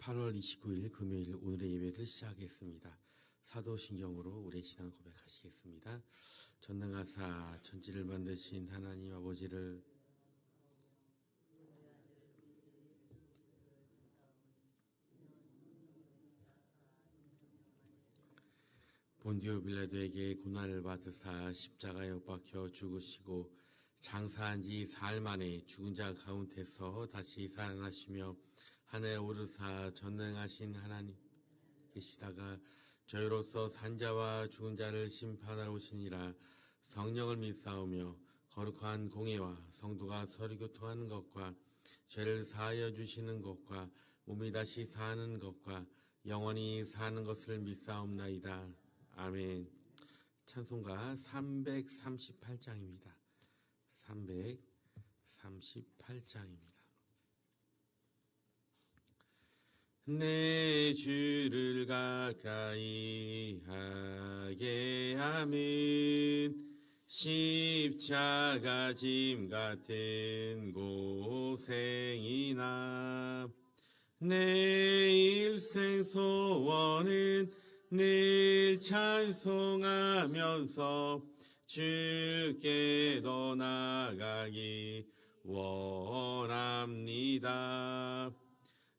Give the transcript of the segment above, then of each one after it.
8월 29일 금요일 오늘의 예배를 시작하겠습니다. 사도신경으로 우리의 신앙 고백하시겠습니다. 전능하사 천지를 만드신 하나님 아버지를 본디오 빌라도에게 고난을 받으사 십자가에 못 박혀 죽으시고 장사한 지 사흘 만에 죽은 자 가운데서 다시 살아나시며 하늘에 오르사 전능하신 하나님 계시다가 저희로서 산자와 죽은 자를 심판하러 오시니라. 성령을 믿사오며 거룩한 공예와 성도가 서로 교통하는 것과 죄를 사하여 주시는 것과 몸이 다시 사는 것과 영원히 사는 것을 믿사옵나이다. 아멘. 찬송가 338장입니다. 338장입니다. 내 주를 가까이 하게 함은 십자가 짐 같은 고생이나 내 일생 소원은 늘 찬송하면서 주께 더 나아가기 원합니다.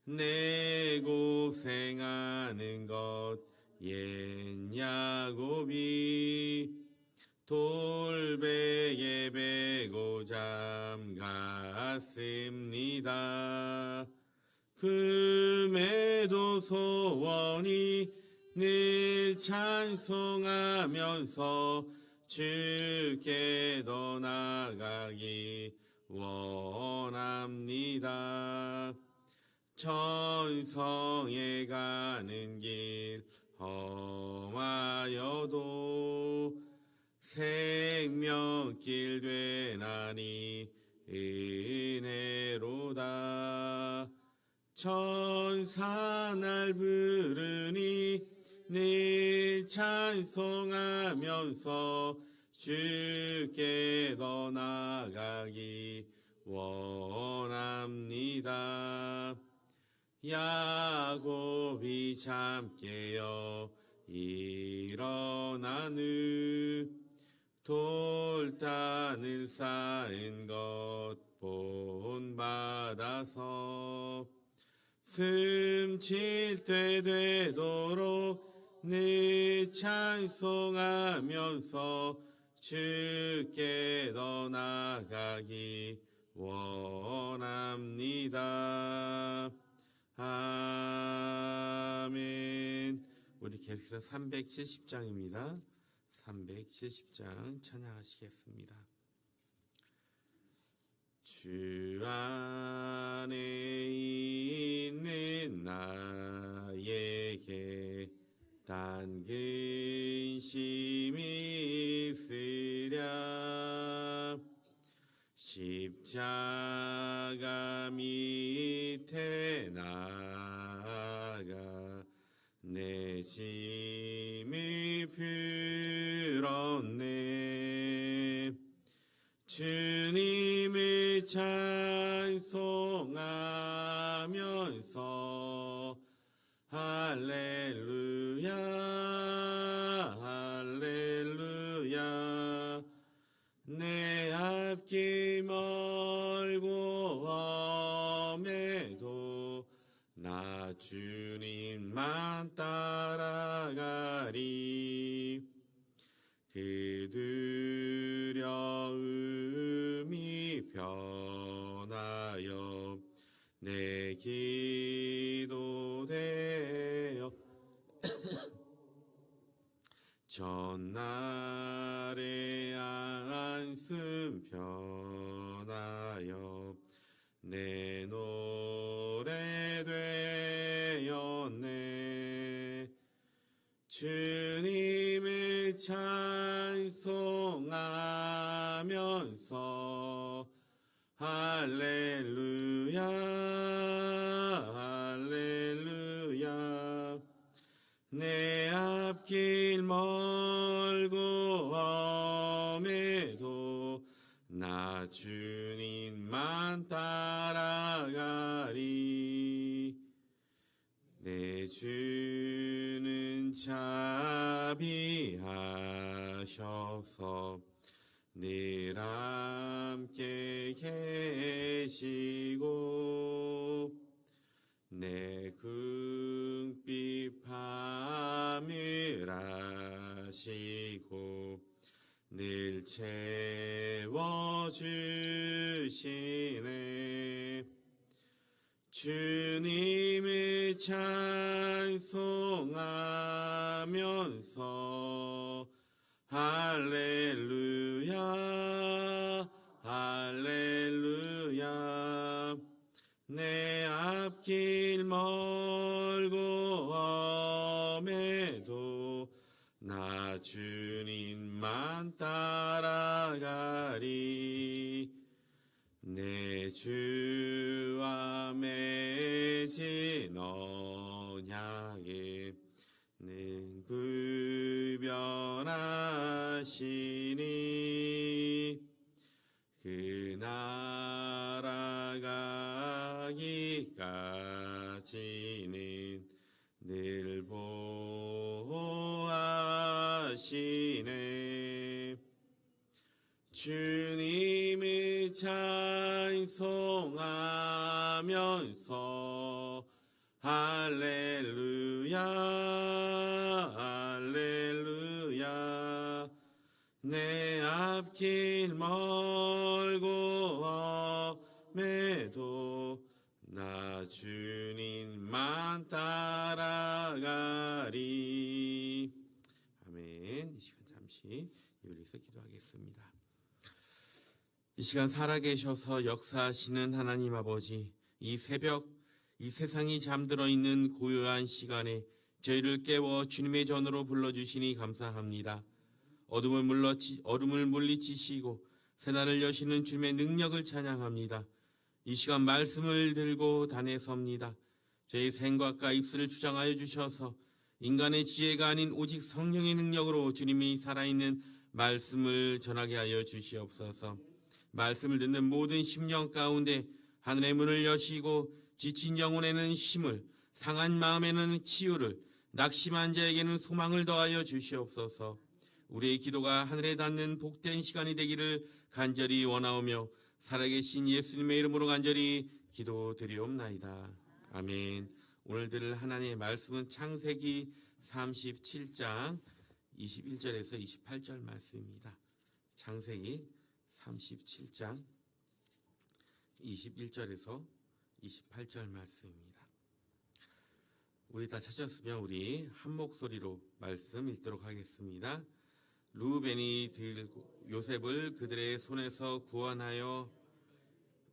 내 고생하는 것 옛 야곱이 돌베개 베고 잠갔습니다. 금에도 소원이 늘 찬송하면서 주께 더 나아가기 원합니다. 천성에 가는 길 험하여도 생명길 되나니 은혜로다. 천사 날 부르니 늘 찬송하면서 주께 더 나아가기 원합니다. 야곱이 잠 깨어 일어난 후 돌단을 쌓은 것 본받아서 숨쉴 때 되도록 늘 찬송하면서 주께 더 나아가기 원합니다. 아멘. 우리 계속해서 370장입니다. 370장 찬양하시겠습니다. 주 안에 있는 나에게 단 근심이 있으랴. 십자가 밑에 나아가 내 짐을 풀었네. 주님을 찬송하면서 할렐루야 할렐루야. 내 앞길 멀고 험해도 나 주님만 따라가리. 그 두려움이 변하여 내 기도 되어 전날의 안숨 변하여 내 노래 되었네. 주님을 찬송하면서 할렐루야 할렐루야. 내 앞길 멀고 험해도 나 주님만 따라가리. 주는 자비하셔서 늘 함께 계시고 내 궁핍 밤을 아시고 늘 채워주시네. 주님을 찬송하면서 할렐루야 할렐루야. 내 앞길 멀고 험해도 나 주님만 따라가리. 내 주와 맺은 언약에 늘 불변하시니 그 나라 가기까지는 늘 보호하시네. 주님을 찬송하면서 할렐루야 할렐루야. 내 앞길 멀고 험해도 나 주님만 따라가리. 아멘. 이 시간 잠시 이불에서 기도하겠습니다. 이 시간 살아계셔서 역사하시는 하나님 아버지, 이 새벽 이 세상이 잠들어 있는 고요한 시간에 저희를 깨워 주님의 전으로 불러주시니 감사합니다. 어둠을 물리치시고 새날을 여시는 주님의 능력을 찬양합니다. 이 시간 말씀을 들고 단에 섭니다. 저희 생각과 입술을 주장하여 주셔서 인간의 지혜가 아닌 오직 성령의 능력으로 주님이 살아있는 말씀을 전하게 하여 주시옵소서. 말씀을 듣는 모든 심령 가운데 하늘의 문을 여시고 지친 영혼에는 힘을, 상한 마음에는 치유를, 낙심한 자에게는 소망을 더하여 주시옵소서. 우리의 기도가 하늘에 닿는 복된 시간이 되기를 간절히 원하오며 살아계신 예수님의 이름으로 간절히 기도드리옵나이다. 아멘. 오늘 들을 하나님의 말씀은 창세기 37장 21절에서 28절 말씀입니다. 창세기 37장 21절에서 28절 말씀입니다. 우리 다 찾았으면 우리 한 목소리로 말씀 읽도록 하겠습니다. 루벤이 요셉을 그들의 손에서 구원하여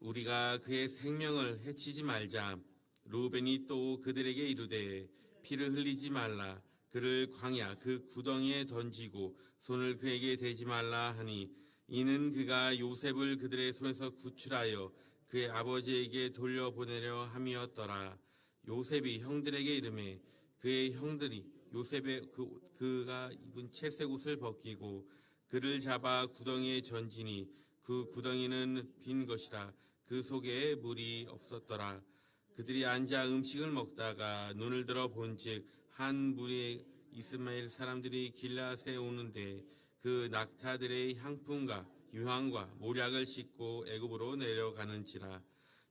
우리가 그의 생명을 해치지 말자. 루벤이 또 그들에게 이르되 피를 흘리지 말라. 그를 광야 그 구덩이에 던지고 손을 그에게 대지 말라 하니 이는 그가 요셉을 그들의 손에서 구출하여 그의 아버지에게 돌려보내려 함이었더라. 요셉이 형들에게 이르매 그의 형들이 요셉의 그가 입은 채색 옷을 벗기고 그를 잡아 구덩이에 던지니 그 구덩이는 빈 것이라. 그 속에 물이 없었더라. 그들이 앉아 음식을 먹다가 눈을 들어 본즉 한 무리의 이스마엘 사람들이 길앗에 오는데 그 낙타들의 향품과 유황과 모략을 싣고 애굽으로 내려가는지라.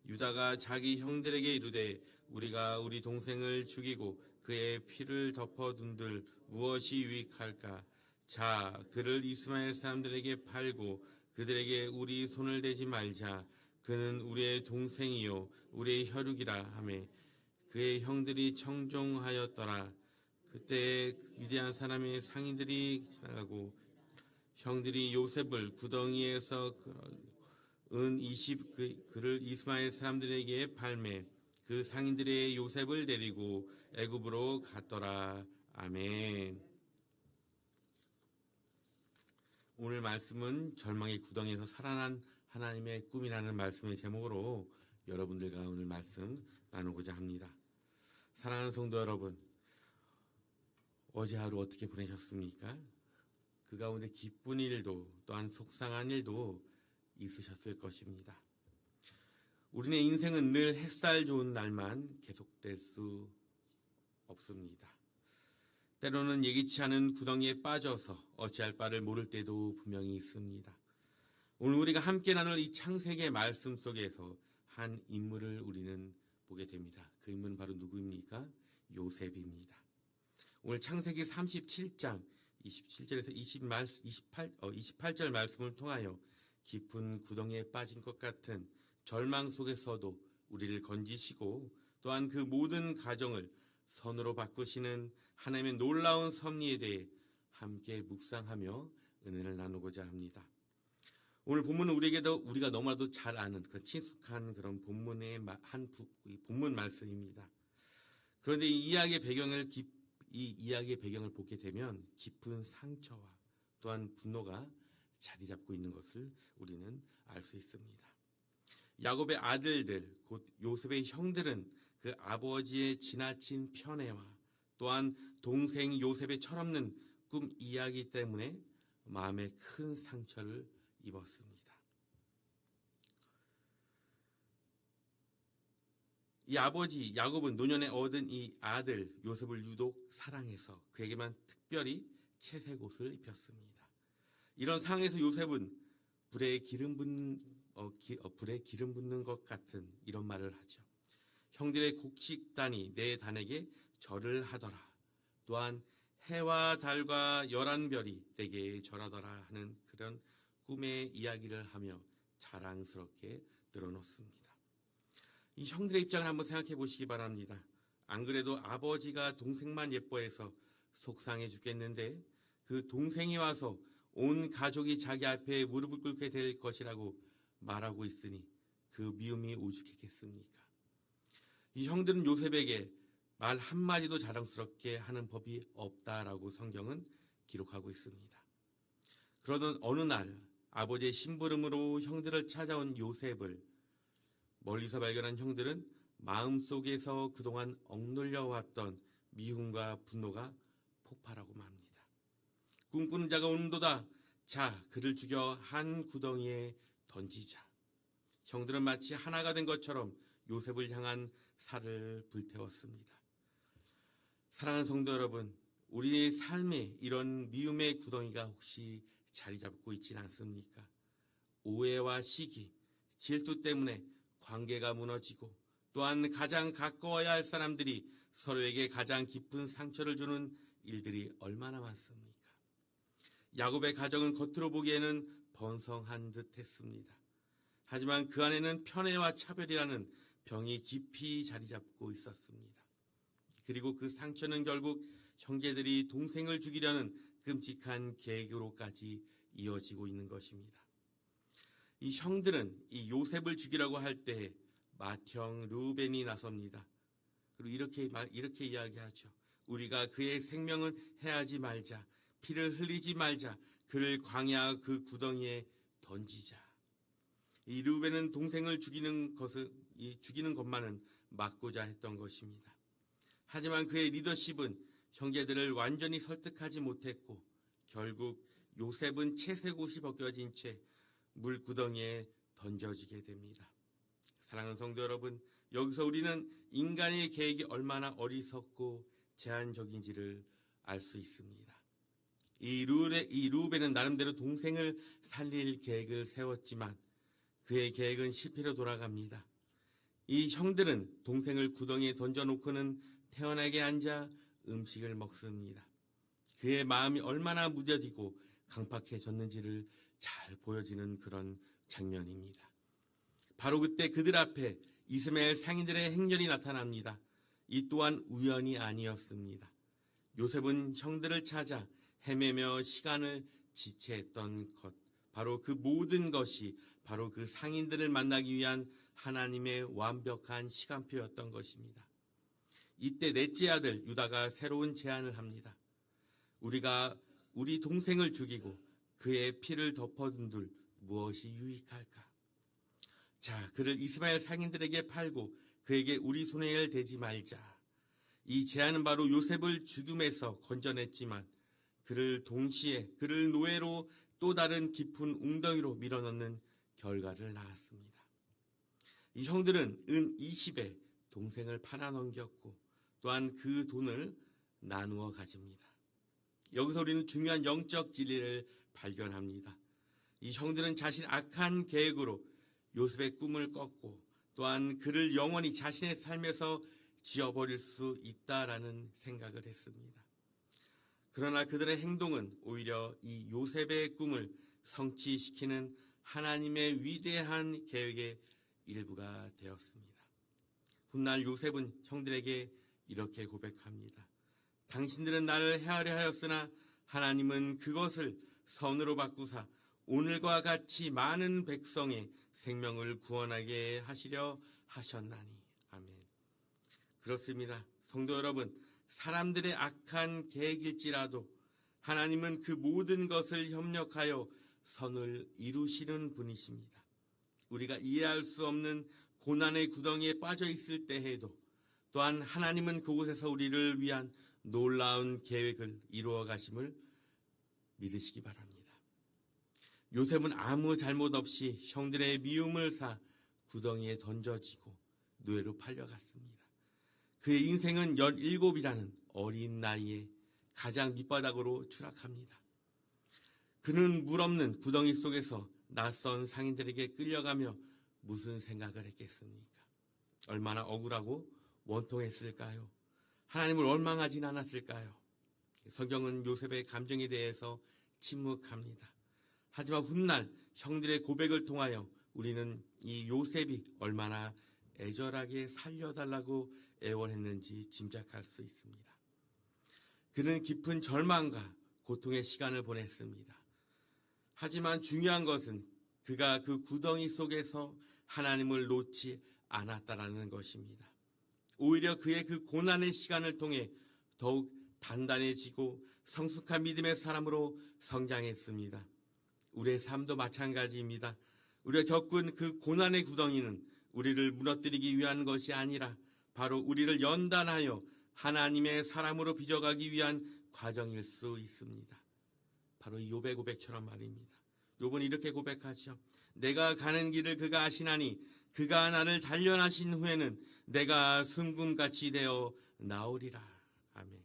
유다가 자기 형들에게 이르되 우리가 우리 동생을 죽이고 그의 피를 덮어둔들 무엇이 유익할까? 자, 그를 이스마엘 사람들에게 팔고 그들에게 우리 손을 대지 말자. 그는 우리의 동생이요 우리의 혈육이라 하매 그의 형들이 청종하였더라. 그때 위대한 사람의 상인들이 지나가고 형들이 요셉을 구덩이에서 은 20 그를 이스마엘 사람들에게 팔매 그 상인들의 요셉을 데리고 애굽으로 갔더라. 아멘. 오늘 말씀은 절망의 구덩이에서 살아난 하나님의 꿈이라는 말씀의 제목으로 여러분들과 오늘 말씀 나누고자 합니다. 사랑하는 성도 여러분, 어제 하루 어떻게 보내셨습니까? 그 가운데 기쁜 일도 또한 속상한 일도 있으셨을 것입니다. 우리의 인생은 늘 햇살 좋은 날만 계속될 수 없습니다. 때로는 예기치 않은 구덩이에 빠져서 어찌할 바를 모를 때도 분명히 있습니다. 오늘 우리가 함께 나눌 이 창세기의 말씀 속에서 한 인물을 우리는 보게 됩니다. 그 인물은 바로 누구입니까? 요셉입니다. 오늘 창세기 37장 27절에서 28절 말씀을 통하여 깊은 구덩이에 빠진 것 같은 절망 속에서도 우리를 건지시고 또한 그 모든 가정을 선으로 바꾸시는 하나님의 놀라운 섭리에 대해 함께 묵상하며 은혜를 나누고자 합니다. 오늘 본문은 우리가 너무나도 잘 아는 그 친숙한 그런 본문의 본문 말씀입니다. 그런데 이 이야기의 배경을 보게 되면 깊은 상처와 또한 분노가 자리 잡고 있는 것을 우리는 알 수 있습니다. 야곱의 아들들, 곧 요셉의 형들은 그 아버지의 지나친 편애와 또한 동생 요셉의 철없는 꿈 이야기 때문에 마음에 큰 상처를 입었습니다. 이 아버지 야곱은 노년에 얻은 이 아들 요셉을 유독 사랑해서 그에게만 특별히 채색 옷을 입혔습니다. 이런 상황에서 요셉은 불에 기름 붓는 것 같은 이런 말을 하죠. 형들의 곡식단이 내 단에게 절을 하더라. 또한 해와 달과 11별이 내게 절하더라 하는 그런 꿈의 이야기를 하며 자랑스럽게 늘어놓습니다. 이 형들의 입장을 한번 생각해 보시기 바랍니다. 안 그래도 아버지가 동생만 예뻐해서 속상해 죽겠는데 그 동생이 와서 온 가족이 자기 앞에 무릎을 꿇게 될 것이라고 말하고 있으니 그 미움이 오죽했겠습니까? 이 형들은 요셉에게 말 한마디도 자랑스럽게 하는 법이 없다라고 성경은 기록하고 있습니다. 그러던 어느 날 아버지의 심부름으로 형들을 찾아온 요셉을 멀리서 발견한 형들은 마음속에서 그동안 억눌려 왔던 미움과 분노가 폭발하고 맙니다. 꿈꾸는 자가 오는도다. 자, 그를 죽여 한 구덩이에 던지자. 형들은 마치 하나가 된 것처럼 요셉을 향한 살을 불태웠습니다. 사랑하는 성도 여러분, 우리의 삶에 이런 미움의 구덩이가 혹시 자리 잡고 있지는 않습니까? 오해와 시기, 질투 때문에 관계가 무너지고 또한 가장 가까워야 할 사람들이 서로에게 가장 깊은 상처를 주는 일들이 얼마나 많습니까? 야곱의 가정은 겉으로 보기에는 번성한 듯 했습니다. 하지만 그 안에는 편애와 차별이라는 병이 깊이 자리 잡고 있었습니다. 그리고 그 상처는 결국 형제들이 동생을 죽이려는 끔찍한 계획으로까지 이어지고 있는 것입니다. 이 형들은 이 요셉을 죽이라고 할 때 맏형 르우벤이 나섭니다. 그리고 이렇게 이야기하죠. 우리가 그의 생명을 해하지 말자. 피를 흘리지 말자. 그를 광야 그 구덩이에 던지자. 이 르우벤은 동생을 죽이는 것만은 막고자 했던 것입니다. 하지만 그의 리더십은 형제들을 완전히 설득하지 못했고 결국 요셉은 채색 옷이 벗겨진 채 물구덩이에 던져지게 됩니다. 사랑하는 성도 여러분, 여기서 우리는 인간의 계획이 얼마나 어리석고 제한적인지를 알 수 있습니다. 이 르우벤은 나름대로 동생을 살릴 계획을 세웠지만 그의 계획은 실패로 돌아갑니다. 이 형들은 동생을 구덩이에 던져놓고는 태연하게 앉아 음식을 먹습니다. 그의 마음이 얼마나 무뎌지고 강팍해졌는지를 잘 보여지는 그런 장면입니다. 바로 그때 그들 앞에 이스마엘 상인들의 행렬이 나타납니다. 이 또한 우연이 아니었습니다. 요셉은 형들을 찾아 헤매며 시간을 지체했던 것, 바로 그 모든 것이 바로 그 상인들을 만나기 위한 하나님의 완벽한 시간표였던 것입니다. 이때 넷째 아들 유다가 새로운 제안을 합니다. 우리가 우리 동생을 죽이고 그의 피를 덮어둔들 무엇이 유익할까? 자, 그를 이스마엘 상인들에게 팔고 그에게 우리 손에 대지 말자. 이 제안은 바로 요셉을 죽음에서 건져냈지만 그를 노예로 또 다른 깊은 웅덩이로 밀어넣는 결과를 낳았습니다. 이 형들은 은 20에 동생을 팔아넘겼고 또한 그 돈을 나누어 가집니다. 여기서 우리는 중요한 영적 진리를 발견합니다. 이 형들은 자신의 악한 계획으로 요셉의 꿈을 꺾고 또한 그를 영원히 자신의 삶에서 지워버릴 수 있다라는 생각을 했습니다. 그러나 그들의 행동은 오히려 이 요셉의 꿈을 성취시키는 하나님의 위대한 계획의 일부가 되었습니다. 훗날 요셉은 형들에게 이렇게 고백합니다. 당신들은 나를 해하려 하였으나 하나님은 그것을 선으로 바꾸사 오늘과 같이 많은 백성의 생명을 구원하게 하시려 하셨나니. 아멘. 그렇습니다. 성도 여러분, 사람들의 악한 계획일지라도 하나님은 그 모든 것을 협력하여 선을 이루시는 분이십니다. 우리가 이해할 수 없는 고난의 구덩이에 빠져 있을 때에도 또한 하나님은 그곳에서 우리를 위한 놀라운 계획을 이루어 가심을 믿으시기 바랍니다. 요셉은 아무 잘못 없이 형들의 미움을 사 구덩이에 던져지고 노예로 팔려갔습니다. 그의 인생은 17이라는 어린 나이에 가장 밑바닥으로 추락합니다. 그는 물 없는 구덩이 속에서 낯선 상인들에게 끌려가며 무슨 생각을 했겠습니까? 얼마나 억울하고 원통했을까요? 하나님을 원망하진 않았을까요? 성경은 요셉의 감정에 대해서 침묵합니다. 하지만 훗날 형들의 고백을 통하여 우리는 이 요셉이 얼마나 애절하게 살려달라고 애원했는지 짐작할 수 있습니다. 그는 깊은 절망과 고통의 시간을 보냈습니다. 하지만 중요한 것은 그가 그 구덩이 속에서 하나님을 놓지 않았다라는 것입니다. 오히려 그의 그 고난의 시간을 통해 더욱 단단해지고 성숙한 믿음의 사람으로 성장했습니다. 우리의 삶도 마찬가지입니다. 우리가 겪은 그 고난의 구덩이는 우리를 무너뜨리기 위한 것이 아니라 바로 우리를 연단하여 하나님의 사람으로 빚어가기 위한 과정일 수 있습니다. 바로 이 욥의 고백처럼 말입니다. 욥은 이렇게 고백하죠. 내가 가는 길을 그가 아시나니 그가 나를 단련하신 후에는 내가 순금같이 되어 나오리라. 아멘.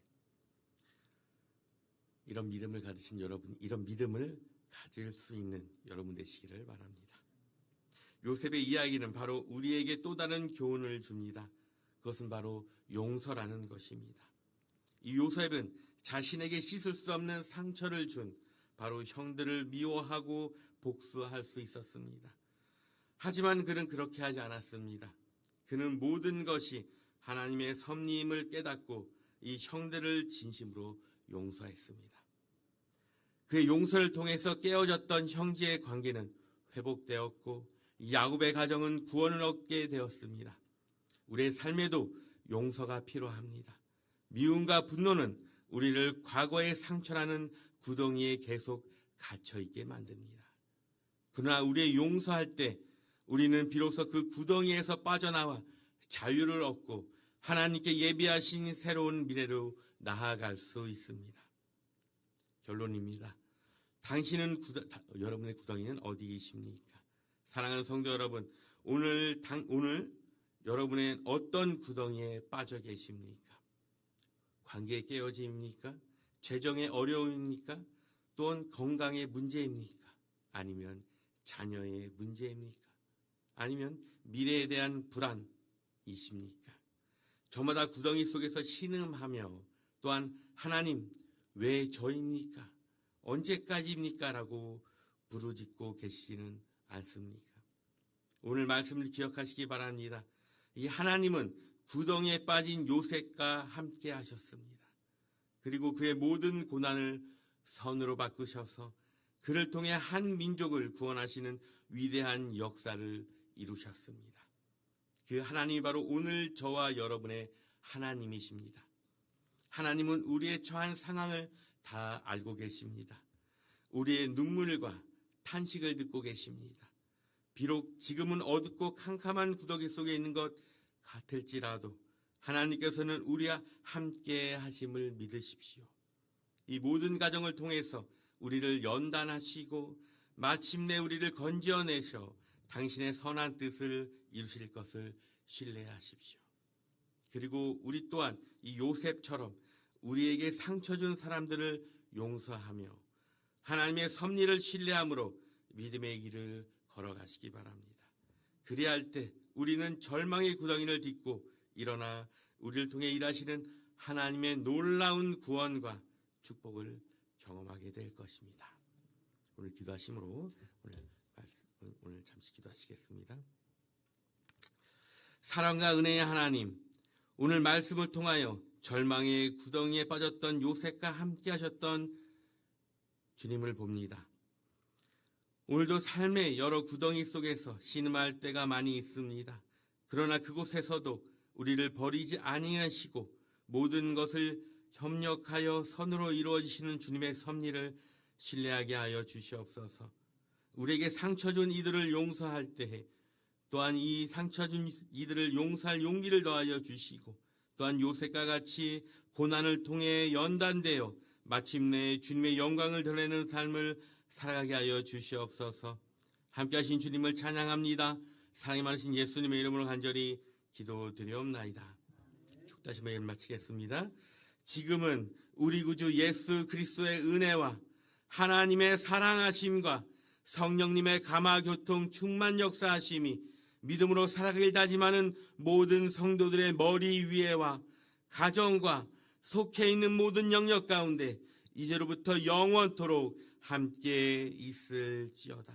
이런 믿음을 가지신 여러분, 이런 믿음을 가질 수 있는 여러분 되시기를 바랍니다. 요셉의 이야기는 바로 우리에게 또 다른 교훈을 줍니다. 그것은 바로 용서라는 것입니다. 이 요셉은 자신에게 씻을 수 없는 상처를 준 바로 형들을 미워하고 복수할 수 있었습니다. 하지만 그는 그렇게 하지 않았습니다. 그는 모든 것이 하나님의 섭리임을 깨닫고 이 형들을 진심으로 용서했습니다. 그의 용서를 통해서 깨어졌던 형제의 관계는 회복되었고 야곱의 가정은 구원을 얻게 되었습니다. 우리의 삶에도 용서가 필요합니다. 미움과 분노는 우리를 과거의 상처라는 구덩이에 계속 갇혀있게 만듭니다. 그러나 우리의 용서할 때 우리는 비로소 그 구덩이에서 빠져나와 자유를 얻고 하나님께 예비하신 새로운 미래로 나아갈 수 있습니다. 결론입니다. 여러분의 구덩이는 어디 계십니까? 사랑하는 성도 여러분, 오늘 여러분의 어떤 구덩이에 빠져 계십니까? 관계의 깨어짐입니까? 재정의 어려움입니까? 또는 건강의 문제입니까? 아니면 자녀의 문제입니까? 아니면 미래에 대한 불안이십니까? 저마다 구덩이 속에서 신음하며 또한 하나님 왜 저입니까? 언제까지입니까? 라고 부르짖고 계시지는 않습니까? 오늘 말씀을 기억하시기 바랍니다. 이 하나님은 구덩이에 빠진 요셉과 함께 하셨습니다. 그리고 그의 모든 고난을 선으로 바꾸셔서 그를 통해 한 민족을 구원하시는 위대한 역사를 이루셨습니다. 그 하나님이 바로 오늘 저와 여러분의 하나님이십니다. 하나님은 우리의 처한 상황을 다 알고 계십니다. 우리의 눈물과 탄식을 듣고 계십니다. 비록 지금은 어둡고 캄캄한 구덩이 속에 있는 것 같을지라도 하나님께서는 우리와 함께 하심을 믿으십시오. 이 모든 과정을 통해서 우리를 연단하시고 마침내 우리를 건져내셔 당신의 선한 뜻을 이루실 것을 신뢰하십시오. 그리고 우리 또한 이 요셉처럼 우리에게 상처 준 사람들을 용서하며 하나님의 섭리를 신뢰함으로 믿음의 길을 걸어가시기 바랍니다. 그리할 때 우리는 절망의 구덩이를 딛고 일어나 우리를 통해 일하시는 하나님의 놀라운 구원과 축복을 경험하게 될 것입니다. 오늘 기도하심으로 오늘 잠시 기도하시겠습니다. 사랑과 은혜의 하나님, 오늘 말씀을 통하여 절망의 구덩이에 빠졌던 요셉과 함께 하셨던 주님을 봅니다. 오늘도 삶의 여러 구덩이 속에서 신음할 때가 많이 있습니다. 그러나 그곳에서도 우리를 버리지 아니하시고 모든 것을 협력하여 선으로 이루어지시는 주님의 섭리를 신뢰하게 하여 주시옵소서. 우리에게 상처 준 이들을 용서할 때에 또한 이 상처 준 이들을 용서할 용기를 더하여 주시고 또한 요셉과 같이 고난을 통해 연단되어 마침내 주님의 영광을 드러내는 삶을 살아가게 하여 주시옵소서. 함께하신 주님을 찬양합니다. 사랑이 많으신 예수님의 이름으로 간절히 기도드리옵나이다. 축다심의 예를 마치겠습니다. 지금은 우리 구주 예수 그리스도의 은혜와 하나님의 사랑하심과 성령님의 감화교통 충만 역사하심이 믿음으로 살아가길 다짐하는 모든 성도들의 머리 위에와 가정과 속해 있는 모든 영역 가운데 이제로부터 영원토록 함께 있을지어다.